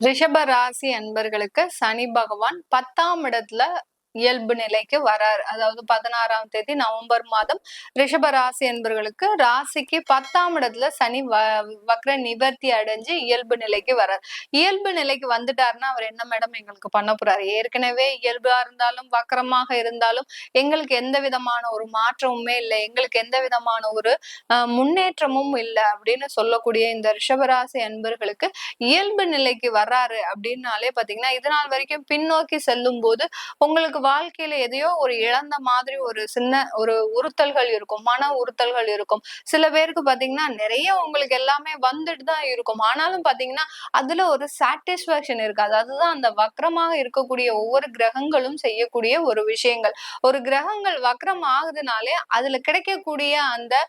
ரிஷப ராசி அன்பர்களுக்கு சனி பகவான் 10ஆம் இடத்துல இயல்பு நிலைக்கு வரார். அதாவது 16ஆம் தேதி நவம்பர் மாதம் ரிஷப ராசி அன்பர்களுக்கு ராசிக்கு 10ஆம் இடத்துல சனி வக்ர நிவர்த்தி அடைஞ்சு இயல்பு நிலைக்கு வரார். இயல்பு நிலைக்கு வந்துட்டாருன்னா அவர் என்ன மேடம் எங்களுக்கு பண்ண போறாரு? ஏற்கனவே இயல்பா இருந்தாலும் வக்கரமாக இருந்தாலும் எங்களுக்கு எந்த விதமான ஒரு மாற்றமுமே இல்லை, எங்களுக்கு எந்த விதமான ஒரு முன்னேற்றமும் இல்லை அப்படின்னு சொல்லக்கூடிய இந்த ரிஷபராசி அன்பர்களுக்கு இயல்பு நிலைக்கு வர்றாரு அப்படின்னாலே பாத்தீங்கன்னா இது நாள் வரைக்கும் பின்னோக்கி செல்லும் போது உங்களுக்கு வாழ்க்கையில எதையோ ஒரு இழந்த மாதிரி ஒரு சின்ன ஒரு உறுத்தல்கள் இருக்கும், மன உறுத்தல்கள் இருக்கும். சில பேருக்கு பாத்தீங்கன்னா நிறைய உங்களுக்கு எல்லாமே வந்துட்டு தான் இருக்கும், ஆனாலும் பாத்தீங்கன்னா அதுல ஒரு சாட்டிஸ்பாக்சன் இருக்காது. அதுதான் அந்த வக்ரமாக இருக்கக்கூடிய ஒவ்வொரு கிரகங்களும் செய்யக்கூடிய ஒரு விஷயங்கள். ஒரு கிரகங்கள் வக்ரம் ஆகுதுனாலே அதுல கிடைக்கக்கூடிய அந்த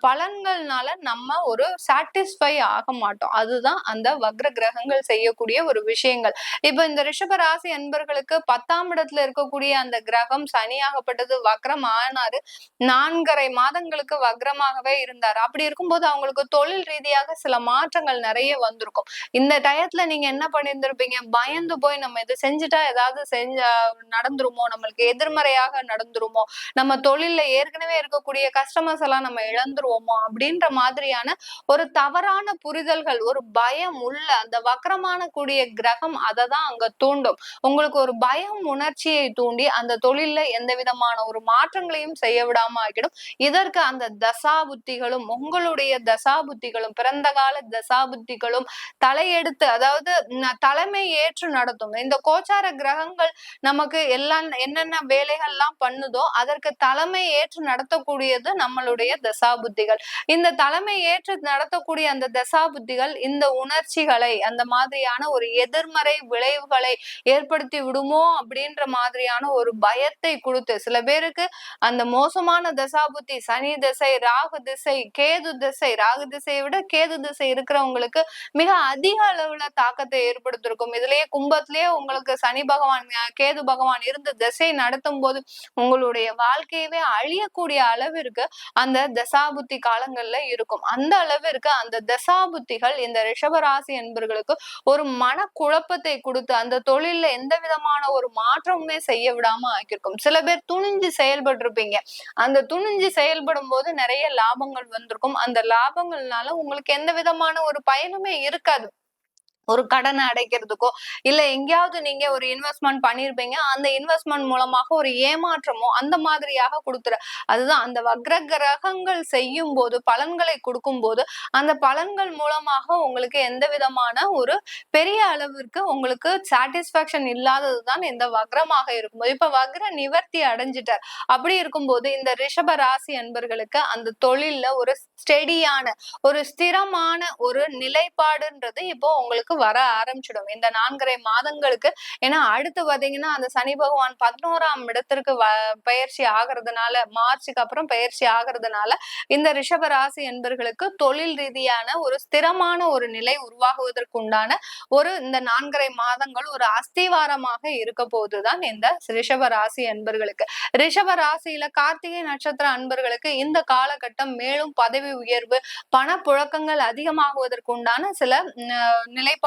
பலன்கள்னால நம்ம ஒரு சாட்டிஸ்ஃபை ஆக மாட்டோம். அதுதான் அந்த வக்ர கிரகங்கள் செய்யக்கூடிய ஒரு விஷயங்கள். இப்ப இந்த ரிஷப ராசி அன்பர்களுக்கு 10ஆம் இடத்துல இருக்கக்கூடிய அந்த கிரகம் சனியாகப்பட்டது வக்ரம் ஆனாரு. 4.5 மாதங்களுக்கு வக்ரமாகவே இருந்தாரு. அப்படி இருக்கும்போது அவங்களுக்கு தொழில் ரீதியாக சில மாற்றங்கள் நிறைய வந்திருக்கும். இந்த டயத்துல நீங்க என்ன பண்ணியிருந்திருப்பீங்க? பயந்து போய் நம்ம இதை செஞ்சுட்டா ஏதாவது நடந்துருமோ, நம்மளுக்கு எதிர்மறையாக நடந்துருமோ, நம்ம தொழில்ல ஏற்கனவே இருக்கக்கூடிய கஸ்டமர்ஸ் எல்லாம் நம்ம இழந்துருவோமோ அப்படின்ற மாதிரியான ஒரு தவறான புரிதல்கள், ஒரு பயம் உள்ள அந்த வக்ரமான கூடிய கிரகம் அதை தான் அங்க தூண்டும். உங்களுக்கு ஒரு பயம் உணர்ச்சியை தூண்டி அந்த தொழில்ல எந்த விதமான ஒரு மாற்றங்களையும் செய்ய விடாம ஆகிடும். இதற்கு அந்த தசாபுத்திகளும் உங்களுடைய தசாபுத்திகளும் பிறந்த கால தசாபுத்திகளும் தலையெடுத்து, அதாவது தலைமை ஏற்று நடத்தும். இந்த கோச்சார கிரகங்கள் நமக்கு எல்லாம் என்னென்ன வேலைகள்லாம் பண்ணுதோ அதற்கு தலைமை ஏற்று நடத்தக்கூடியது நம்மளுடைய தசாபுத்திகள். இந்த தலைமை ஏற்று நடத்தக்கூடிய அந்த தசாபுத்திகள் இந்த உணர்ச்சிகளை, அந்த மாதிரியான ஒரு எதிர்மறை விளைவுகளை ஏற்படுத்தி விடுமோ அப்படின்ற மாதிரியான ஒரு பயத்தை கொடுத்து, சில பேருக்கு அந்த மோசமான தசாபுத்தி சனி திசை, ராகு திசை, கேது திசை, ராகு திசையை விட கேது திசை இருக்கிறவங்களுக்கு மிக அதிக அளவுல தாக்கத்தை ஏற்படுத்திருக்கும். இதுலயே கும்பத்திலேயே உங்களுக்கு சனி பகவான் கேது பகவான் இருந்து திசை நடத்தும் போது உங்களுடைய வாழ்க்கையவே அழியக்கூடிய அளவிற்கு அந்த தசாபுத்தி காலங்கள்ல இருக்கும். அந்த அளவிற்கு அந்த தசாபுத்திகள் இந்த ரிஷபராசி என்பர்களுக்கு ஒரு மன குழப்பத்தை கொடுத்து அந்த தொழில்ல எந்த விதமான ஒரு மாற்றமுமே செய்ய விடாம ஆக்கியிருக்கும். சில பேர் துணிஞ்சு செயல்பட்டு இருப்பீங்க. அந்த துணிஞ்சு செயல்படும் போது நிறைய லாபங்கள் வந்திருக்கும். அந்த லாபங்கள்னால உங்களுக்கு எந்த விதமான ஒரு பயனுமே இருக்காது. ஒரு கடனை அடைக்கிறதுக்கோ இல்ல எங்கேயாவது நீங்க ஒரு இன்வெஸ்ட்மெண்ட் பண்ணிருப்பீங்க, அந்த இன்வெஸ்ட்மெண்ட் மூலமாக ஒரு ஏமாற்றமோ அந்த மாதிரியாக கொடுத்துற. அதுதான் அந்த வக்ர கிரகங்கள் செய்யும் போது பலன்களை கொடுக்கும் போது அந்த பலன்கள் மூலமாக உங்களுக்கு எந்த விதமான ஒரு பெரிய அளவிற்கு உங்களுக்கு சாட்டிஸ்பாக்சன் இல்லாததுதான் இந்த வக்ரமாக இருக்கும்போது. இப்ப வக்ர நிவர்த்தி அடைஞ்சிட்டார். அப்படி இருக்கும்போது இந்த ரிஷப ராசி அன்பர்களுக்கு அந்த தொழில்ல ஒரு ஸ்டெடியான ஒரு ஸ்திரமான ஒரு நிலைப்பாடுன்றது இப்போ உங்களுக்கு வர ஆரம்பிச்சிடும் இந்த 4.5 மாதங்களுக்கு. ஏன்னா அடுத்து பாத்தீங்கன்னா அந்த சனி பகவான் 11ஆம் இடத்திற்கு பயிற்சி ஆகிறதுனால, மார்ச்சுக்கு அப்புறம் பயிற்சி ஆகிறதுனால இந்த ரிஷப ராசி என்பர்களுக்கு தொழில் ரீதியான ஒரு ஸ்திரமான ஒரு நிலை உருவாகுவதற்கு உண்டான ஒரு இந்த 4.5 மாதங்கள் ஒரு அஸ்திவாரமாக இருக்க போதுதான் இந்த ரிஷப ராசி அன்பர்களுக்கு. ரிஷப ராசியில கார்த்திகை நட்சத்திர அன்பர்களுக்கு இந்த காலகட்டம் மேலும் பதவி உயர்வு, பணப்புழக்கங்கள் அதிகமாகுவதற்கு உண்டான சில நிலைப்பாடுகள்லாம்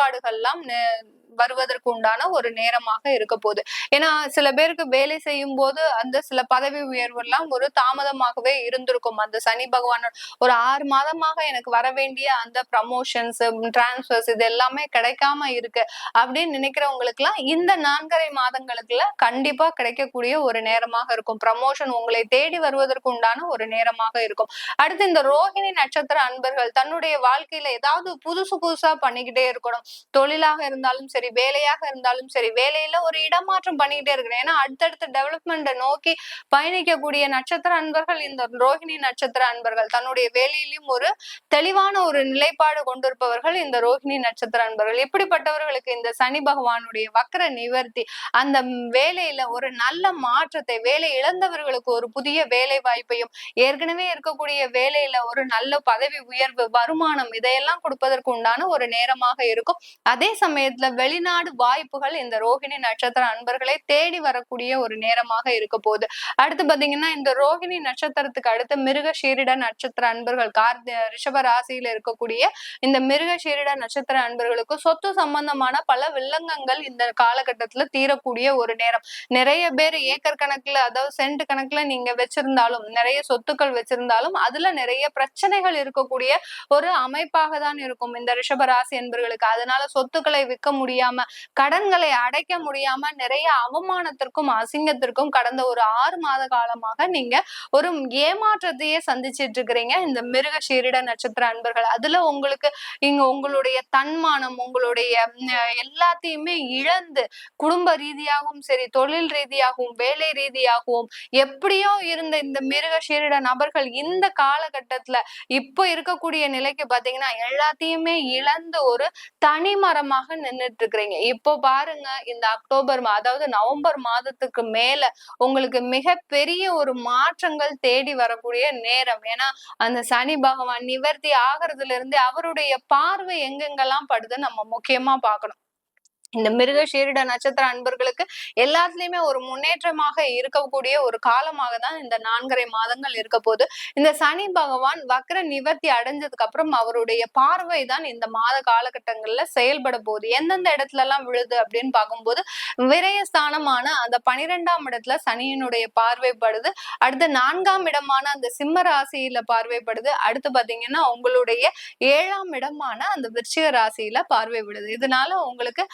வருவதற்கு உண்டான ஒரு நேரமாக இருக்க போகுது. ஏன்னா சில பேருக்கு வேலை செய்யும் போது அந்த சில பதவி உயர்வு எல்லாம் ஒரு தாமதமாகவே இருந்திருக்கும். அந்த சனி பகவான் ஒரு 6 மாதமாக எனக்கு வர வேண்டிய அந்த ப்ரமோஷன்ஸ், டிரான்ஸ்பர்ஸ் இது எல்லாமே கிடைக்காம இருக்கு அப்படின்னு நினைக்கிறவங்களுக்கு எல்லாம் இந்த 4.5 மாதங்களுக்குள்ள கண்டிப்பா கிடைக்கக்கூடிய ஒரு நேரமாக இருக்கும். ப்ரமோஷன் உங்களை தேடி வருவதற்கு உண்டான ஒரு நேரமாக இருக்கும். அடுத்து இந்த ரோஹிணி நட்சத்திர அன்பர்கள் தன்னுடைய வாழ்க்கையில ஏதாவது புதுசா பண்ணிக்கிட்டே இருக்கணும். தொழிலாக இருந்தாலும் சரி, வேலையாக இருந்தாலும் சரி, வேலையில ஒரு இடமாற்றம் பண்ணிக்கிட்டே இருக்கிறேன். ஏன்னா அடுத்தடுத்த டெவலப்மெண்ட்டை நோக்கி பயணிக்கக்கூடிய நட்சத்திர அன்பர்கள் இந்த ரோஹிணி நட்சத்திர அன்பர்கள். தன்னுடைய வேலையிலும் ஒரு தெளிவான ஒரு நிலைப்பாடு கொண்டிருப்பவர்கள் இந்த ரோஹிணி நட்சத்திர அன்பர்கள். இப்படிப்பட்டவர்களுக்கு இந்த சனி பகவானுடைய வக்ர நிவர்த்தி அந்த வேலையில ஒரு நல்ல மாற்றத்தை, வேலை இழந்தவர்களுக்கு ஒரு புதிய வேலை வாய்ப்பையும், ஏற்கனவே இருக்கக்கூடிய வேலையில ஒரு நல்ல பதவி உயர்வு, வருமானம் இதையெல்லாம் கொடுப்பதற்கு உண்டான ஒரு நேரமாக இருக்கும். அதே சமயத்துல வெளி வெளிநாடு வாய்ப்புகள் இந்த ரோஹிணி நட்சத்திர அன்பர்களை தேடி வரக்கூடிய ஒரு நேரமாக இருக்க போகுது. அடுத்து பாத்தீங்கன்னா இந்த ரோஹிணி நட்சத்திரத்துக்கு அடுத்து மிருகசீரிட நட்சத்திர அன்பர்கள் ரிஷப ராசியில இருக்கக்கூடிய இந்த மிருகசீரிட நட்சத்திர அன்பர்களுக்கு சொத்து சம்பந்தமான பல வில்லங்கங்கள் இந்த காலகட்டத்துல தீரக்கூடிய ஒரு நேரம். நிறைய பேர் ஏக்கர் கணக்குல, அதாவது சென்ட் கணக்குல நீங்க வச்சிருந்தாலும், நிறைய சொத்துக்கள் வச்சிருந்தாலும் அதுல நிறைய பிரச்சனைகள் இருக்கக்கூடிய ஒரு அமைப்பாக தான் இருக்கும் இந்த ரிஷபராசி என்பர்களுக்கு. அதனால சொத்துக்களை விற்க முடியாம, கடன்களை அடைக்க முடியாம நிறைய அவமானத்திற்கும் அசிங்கத்திற்கும் கடந்த ஒரு 6 மாத காலமாக நீங்க ஒரு ஏமாற்றத்தையே சந்திச்சிட்டு இருக்கிறீங்க இந்த மிருகசீரிட நட்சத்திர அன்பர்கள். அதுல உங்களுக்கு இங்க உங்களுடைய தன்மானம், உங்களுடைய எல்லாத்தையுமே இழந்து, குடும்ப ரீதியாகவும் சரி, தொழில் ரீதியாகவும், வேலை ரீதியாகவும் எப்படியோ இருந்த இந்த மிருகசீரிட நபர்கள் இந்த காலகட்டத்துல இப்போ இருக்கக்கூடிய நிலைக்கு பாத்தீங்கன்னா எல்லாத்தையுமே இழந்து ஒரு தனிமரமாக நின்றுட்டு இருக்கிறீங்க. இப்போ பாருங்க, இந்த அக்டோபர் அதாவது நவம்பர் மாதத்துக்கு மேல உங்களுக்கு மிகப்பெரிய ஒரு மாற்றங்கள் தேடி வரக்கூடிய நேரம். ஏன்னா அந்த சனி பகவான் நிவர்த்தி ஆகிறதுல இருந்து அவருடைய பார்வை எங்கெங்கெல்லாம் படுது நம்ம முக்கியமா பார்க்கணும். இந்த மிருகசீரிட நட்சத்திர அன்பர்களுக்கு எல்லாத்துலயுமே ஒரு முன்னேற்றமாக இருக்கக்கூடிய ஒரு காலமாக தான் இந்த 4.5 மாதங்கள் இருக்க போது. இந்த சனி பகவான் வக்ர நிவர்த்தி அடைஞ்சதுக்கு அப்புறம் அவருடைய பார்வை தான் இந்த மாத காலகட்டங்கள்ல செயல்பட போகுது. எந்தெந்த இடத்துல எல்லாம் விழுது அப்படின்னு பார்க்கும்போது, விரயஸ்தானமான அந்த 12ஆம் இடத்துல சனியினுடைய பார்வைப்படுது. அடுத்து 4ஆம் இடமான அந்த சிம்ம ராசியில பார்வைப்படுது. அடுத்து பாத்தீங்கன்னா உங்களுடைய 7ஆம் இடமான அந்த விருச்சிக ராசியில பார்வை விடுது. இதனால உங்களுக்கு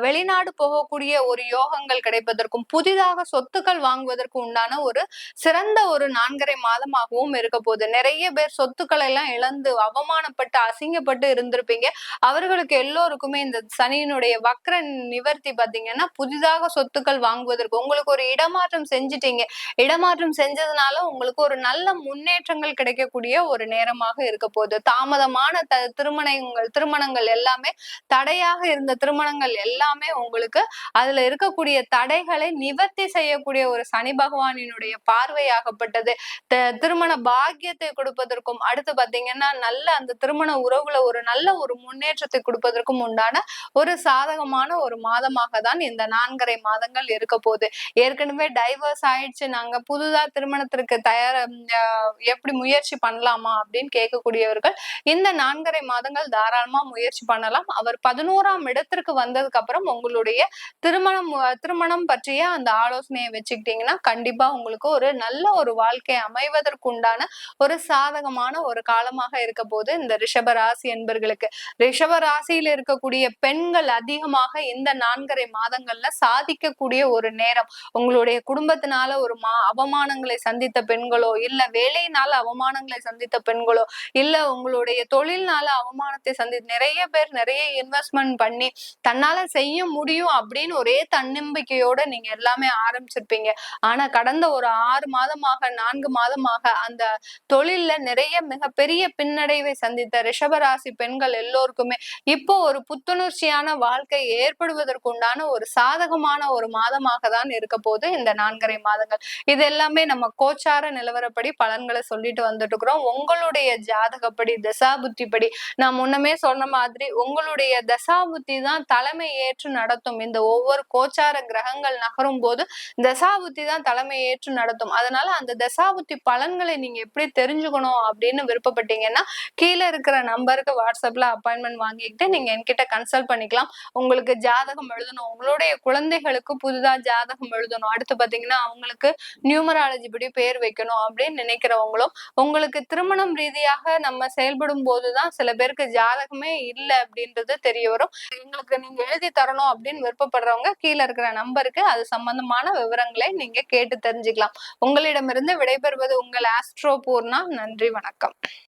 வெளிநாடு போகக்கூடிய ஒரு யோகங்கள் கிடைப்பதற்கும், புதிதாக சொத்துக்கள் வாங்குவதற்கு உண்டான ஒரு சிறந்த ஒரு 4.5 மாதமாகவும் இருக்க போகுது. நிறைய பேர் சொத்துக்களை எல்லாம் இழந்து அவமானப்பட்டு அசிங்கப்பட்டு இருந்திருப்பீங்க. அவர்களுக்கு எல்லோருக்குமே இந்த சனியினுடைய வக்ர நிவர்த்தி பாத்தீங்கன்னா புதிதாக சொத்துக்கள் வாங்குவதற்கு உங்களுக்கு ஒரு இடமாற்றம் செஞ்சுட்டீங்க. இடமாற்றம் செஞ்சதுனால உங்களுக்கு ஒரு நல்ல முன்னேற்றங்கள் கிடைக்கக்கூடிய ஒரு நேரமாக இருக்க போகுது. தாமதமான திருமணங்கள் எல்லாமே, தடையாக இருந்த திருமணங்கள் எல்லாமே உங்களுக்கு அதுல இருக்கக்கூடிய தடைகளை நிவர்த்தி செய்யக்கூடிய ஒரு சனி பகவானினுடைய பார்வையாகப்பட்டது. திருமண பாக்கியத்தை கொடுப்பதற்கும், அடுத்து பாத்தீங்கன்னா நல்ல அந்த திருமண உறவுல ஒரு நல்ல ஒரு முன்னேற்றத்தை கொடுப்பதற்கும் உண்டான ஒரு சாதகமான ஒரு மாதமாக தான் இந்த 4.5 மாதங்கள் இருக்க போகுது. ஏற்கனவே டைவர்ஸ் ஆயிடுச்சு, நாங்க புதுதா திருமணத்திற்கு எப்படி முயற்சி பண்ணலாமா அப்படின்னு கேட்கக்கூடியவர்கள் இந்த 4.5 மாதங்கள் தாராளமா முயற்சி பண்ணலாம். அவர் 11ஆம் இடத்திற்கு வந்ததுக்கு அப்புறம் உங்களுடைய திருமணம் பற்றிய அந்த ஆலோசனையை வச்சுக்கிட்டீங்கன்னா கண்டிப்பா உங்களுக்கு ஒரு நல்ல ஒரு வாழ்க்கை அமைவதற்குண்டான ஒரு சாதகமான ஒரு காலமாக இருக்க போது இந்த ரிஷப ராசி என்பர்களுக்கு. ரிஷப ராசியில இருக்கக்கூடிய பெண்கள் அதிகமாக இந்த 4.5 மாதங்கள்ல சாதிக்கக்கூடிய ஒரு நேரம். உங்களுடைய குடும்பத்தினால ஒரு அவமானங்களை சந்தித்த பெண்களோ, இல்ல வேலையினால அவமானங்களை சந்தித்த பெண்களோ, இல்ல உங்களுடைய தொழில்னால அவமானத்தை நிறைய பேர் நிறைய இன்வெஸ்ட்மெண்ட் பண்ணி தன்னால செய்ய முடியும் அப்படின்னு ஒரே தன்னம்பிக்கையோட நீங்க எல்லாமே ஆரம்பிச்சிருப்பீங்க. ஆனா கடந்த ஒரு 6 மாதமாக 4 மாதமாக அந்த தொழில்ல நிறைய மிகப்பெரிய பின்னடைவை சந்தித்த ரிஷபராசி பெண்கள் எல்லோருக்குமே இப்போ ஒரு புத்துணர்ச்சியான வாழ்க்கை ஏற்படுவதற்குண்டான ஒரு சாதகமான ஒரு மாதமாக தான் இருக்க போது இந்த 4.5 மாதங்கள். இது எல்லாமே நம்ம கோச்சார நிலவரப்படி பலன்களை சொல்லிட்டு வந்துட்டு இருக்கிறோம். உங்களுடைய ஜாதகப்படி, தசாபுத்திப்படி நான் முன்னமே சொன்ன மாதிரி உங்களுடைய தசாபுத்தி தான் தலைமை ஏற்று நடத்தும். இந்த ஒவ்வொரு கோச்சார கிரகங்கள் நகரும் போது தசாபுத்தி தான் தலைமை ஏற்று நடத்தும். அதனால அந்த தசாபுத்தி பலன்களை நீங்க எப்படி தெரிஞ்சுக்கணும் அப்படின்னு விருப்பப்பட்டீங்கன்னா கீழே இருக்கிற நம்பருக்கு வாட்ஸ்அப்ல அப்பாயின்மெண்ட் வாங்கிக்கிட்டு நீங்க என்கிட்ட கன்சல்ட் பண்ணிக்கலாம். உங்களுக்கு ஜாதகம் எழுதணும், உங்களுடைய குழந்தைகளுக்கு புதுதா ஜாதகம் எழுதணும், அடுத்து பாத்தீங்கன்னா அவங்களுக்கு நியூமராலஜி படி பேர் வைக்கணும் அப்படின்னு நினைக்கிறவங்களும், உங்களுக்கு திருமணம் ரீதியாக நம்ம செயல்படும் போதுதான் சில பேருக்கு ஜாதகமே இல்லை அப்படின்றது தெரிய வரும். எங்களுக்கு நீங்க எழுதி தரணும் அப்படின்னு விருப்பப்படுறவங்க கீழே இருக்கிற நம்பருக்கு அது சம்பந்தமான விவரங்களை நீங்க கேட்டு தெரிஞ்சுக்கலாம். உங்களிடமிருந்து விடைபெறுவது உங்கள் ஆஸ்ட்ரோ பூர்ணா. நன்றி, வணக்கம்.